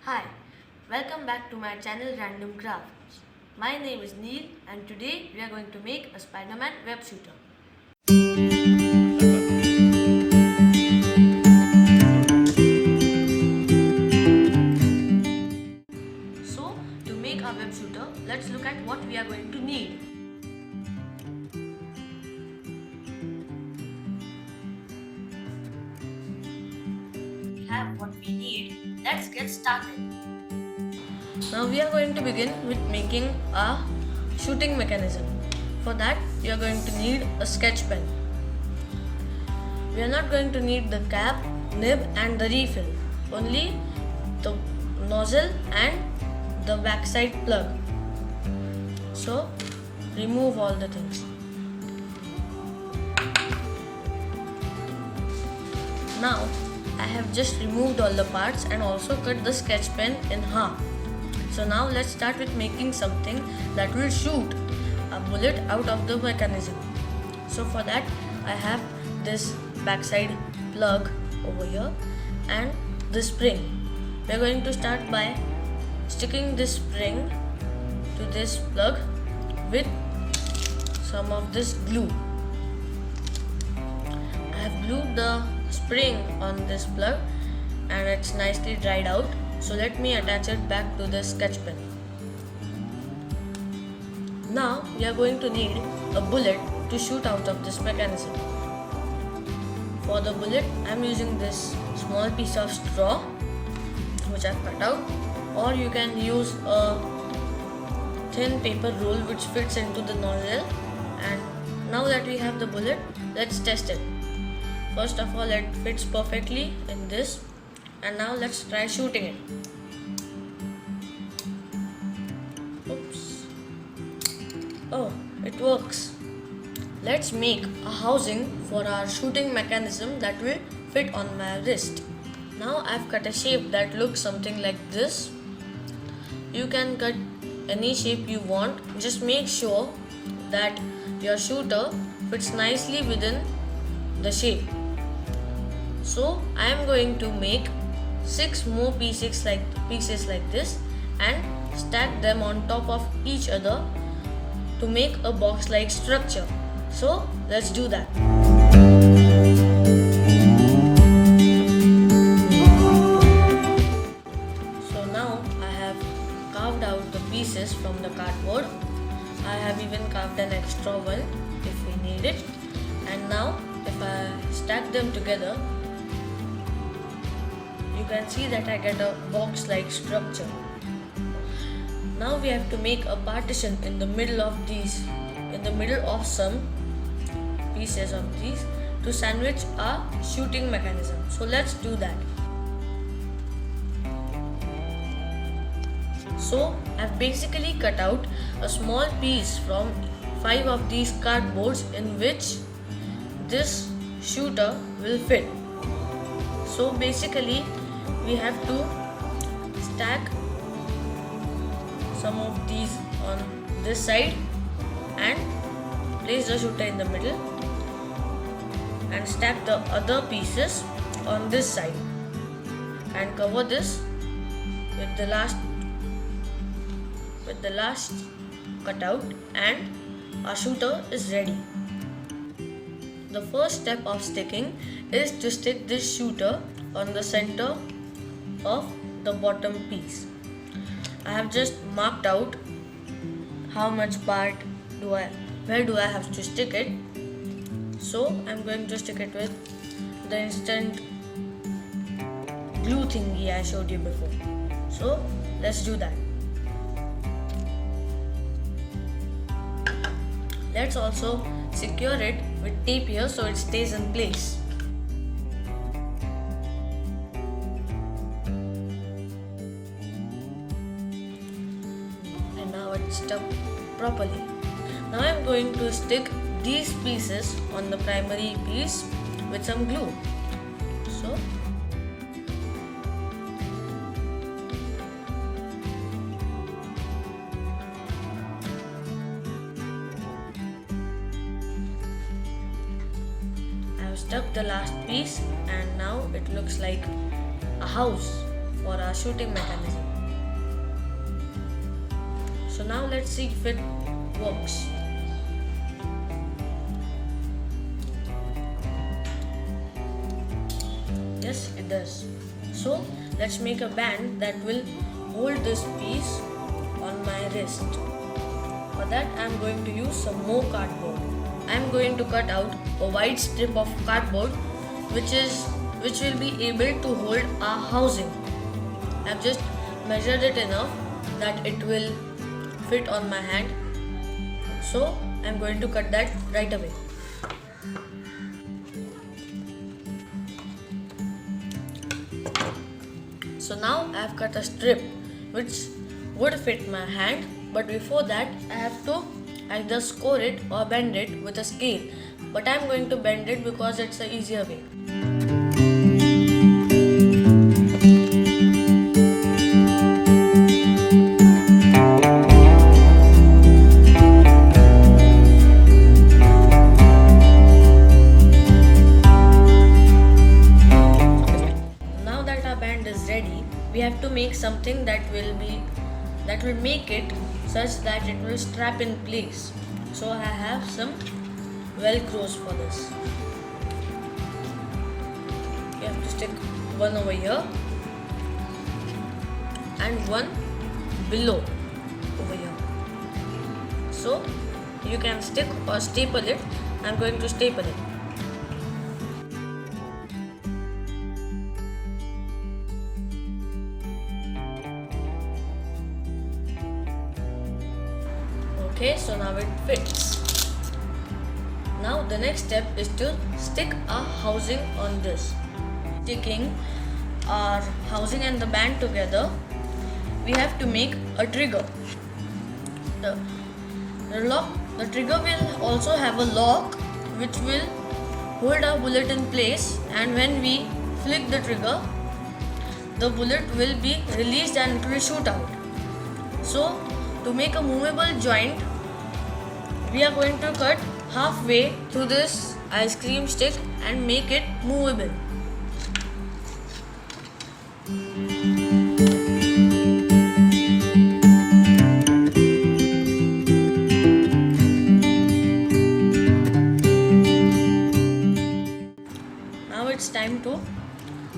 Hi, welcome back to my channel Randomcraft. My name is Neil and today we are going to make a Spiderman Web Shooter. So, to make our Web Shooter, let's look at what we are going to need. We have what we need. Let's get started. Now we are going to begin with making a shooting mechanism. For that, you are going to need a sketch pen. We are not going to need the cap, nib and the refill, only the nozzle and the backside plug. So, remove all the things. Now, I have just removed all the parts and also cut the sketch pen in half. So now let's start with making something that will shoot a bullet out of the mechanism. So for that I have this backside plug over here and the spring. We are going to start by sticking this spring to this plug with some of this glue. I have glued the spring on this plug and it's nicely dried out. So let me attach it back to the sketch pen. Now we are going to need a bullet to shoot out of this mechanism. For the bullet I am using this small piece of straw which I have cut out, or you can use a thin paper roll which fits into the nozzle. And now that we have the bullet, let's test it. First of all, it fits perfectly in this. And now let's try shooting it. Oops. Oh, it works. Let's make a housing for our shooting mechanism that will fit on my wrist. Now I've cut a shape that looks something like this. You can cut any shape you want. Just make sure that your shooter fits nicely within the shape. So I am going to make 6 more pieces like this and stack them on top of each other to make a box like structure. So let's do that. So now I have carved out the pieces from the cardboard. I have even carved an extra one if we need it. And now if I stack them together, you can see that I get a box-like structure. Now we have to make a partition in the middle of some pieces of these to sandwich our shooting mechanism. So let's do that. So I've basically cut out a small piece from 5 of these cardboards in which this shooter will fit. So basically we have to stack some of these on this side and place the shooter in the middle and stack the other pieces on this side and cover this with the last cutout, and our shooter is ready. The first step of sticking is to stick this shooter on the center of the bottom piece. I have just marked out how much part where do I have to stick it. So I'm going to stick it with the instant glue thingy I showed you before. So let's do that. Let's also secure it with tape here so it stays in place. Stuck properly. Now I am going to stick these pieces on the primary piece with some glue. So I have stuck the last piece and now it looks like a house for our shooting mechanism. So now let's see if it works. Yes, it does. So let's make a band that will hold this piece on my wrist. For that I am going to use some more cardboard. I am going to cut out a wide strip of cardboard which will be able to hold our housing. I have just measured it enough that it will fit on my hand. So I am going to cut that right away. So now I have cut a strip which would fit my hand, but before that I have to either score it or bend it with a scale. But I am going to bend it because it's an easier way. Now that our band is ready, we have to make something that will make it such that it will strap in place. So I have some velcros for this. You have to stick one over here and one below over here. So you can stick or staple it. I'm going to staple it. Okay, so now it fits. Now the next step is to stick our housing on this. Sticking our housing and the band together, we have to make a trigger. The trigger will also have a lock which will hold our bullet in place, and when we flick the trigger, the bullet will be released and it will shoot out. So to make a movable joint, we are going to cut halfway through this ice cream stick and make it movable. Now it's time to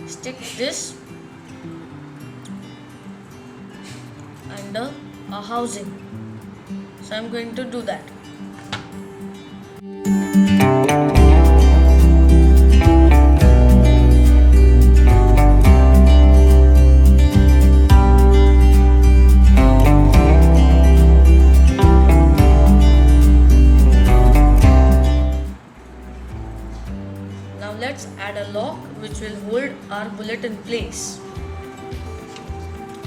stick this under a housing. So I'm going to do that. Now let's add a lock which will hold our bullet in place.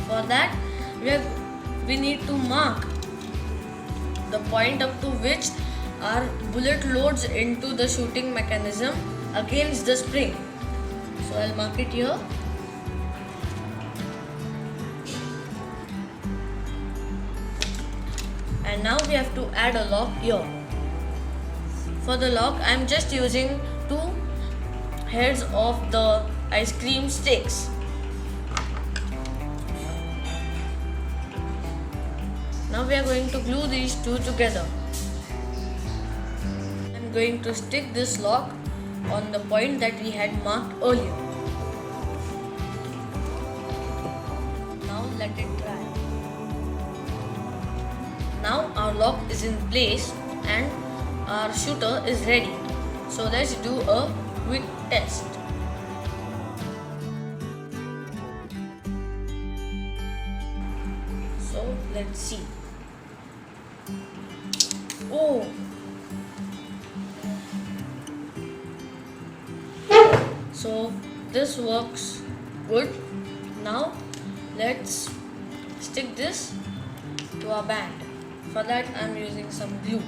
For that, we need to mark the point up to which our bullet loads into the shooting mechanism against the spring. So I'll mark it here. And now we have to add a lock here. For the lock, I am just using 2 heads of the ice cream sticks. Now we are going to glue these 2 together. I am going to stick this lock on the point that we had marked earlier. Now let it dry. Now our lock is in place and our shooter is ready. So let's do a quick test. So let's see. Oh! So this works good. Now let's stick this to our band. For that I am using some glue.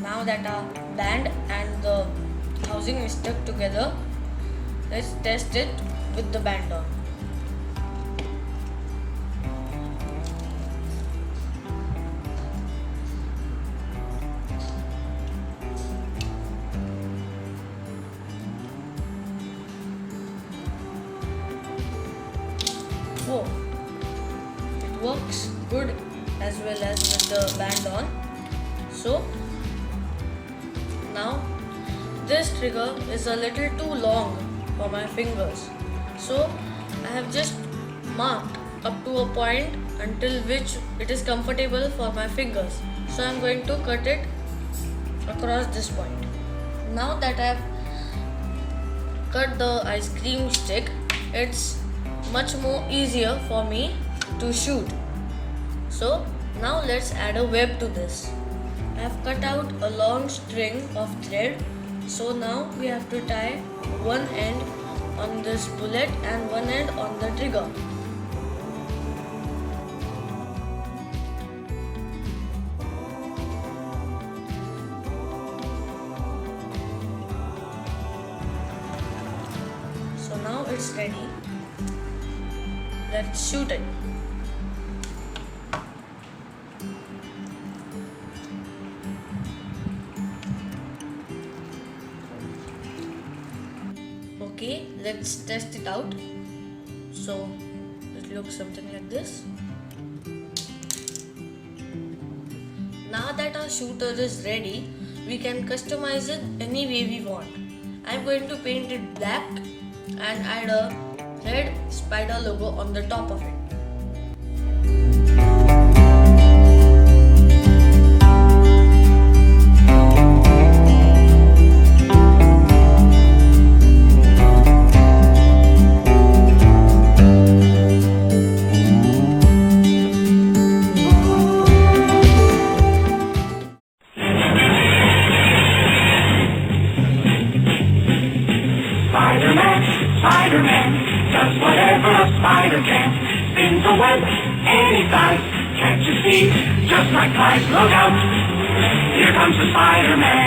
Now that our band and the housing is stuck together, let's test it with the band on. good as well as with the band on. So now this trigger is a little too long for my fingers. So I have just marked up to a point until which it is comfortable for my fingers. So I am going to cut it across this point. Now that I have cut the ice cream stick, it's much more easier for me to shoot. So now let's add a web to this. I have cut out a long string of thread. So now we have to tie one end on this bullet and one end on the trigger. So now it's ready. Let's shoot it. Okay, let's test it out. So it looks something like this. Now that our shooter is ready, we can customize it any way we want. I'm going to paint it black and add a red spider logo on the top of it. Spiderman does whatever a spider can. Spins a web any size, catches thieves just like flies. Look out, here comes the Spider-Man.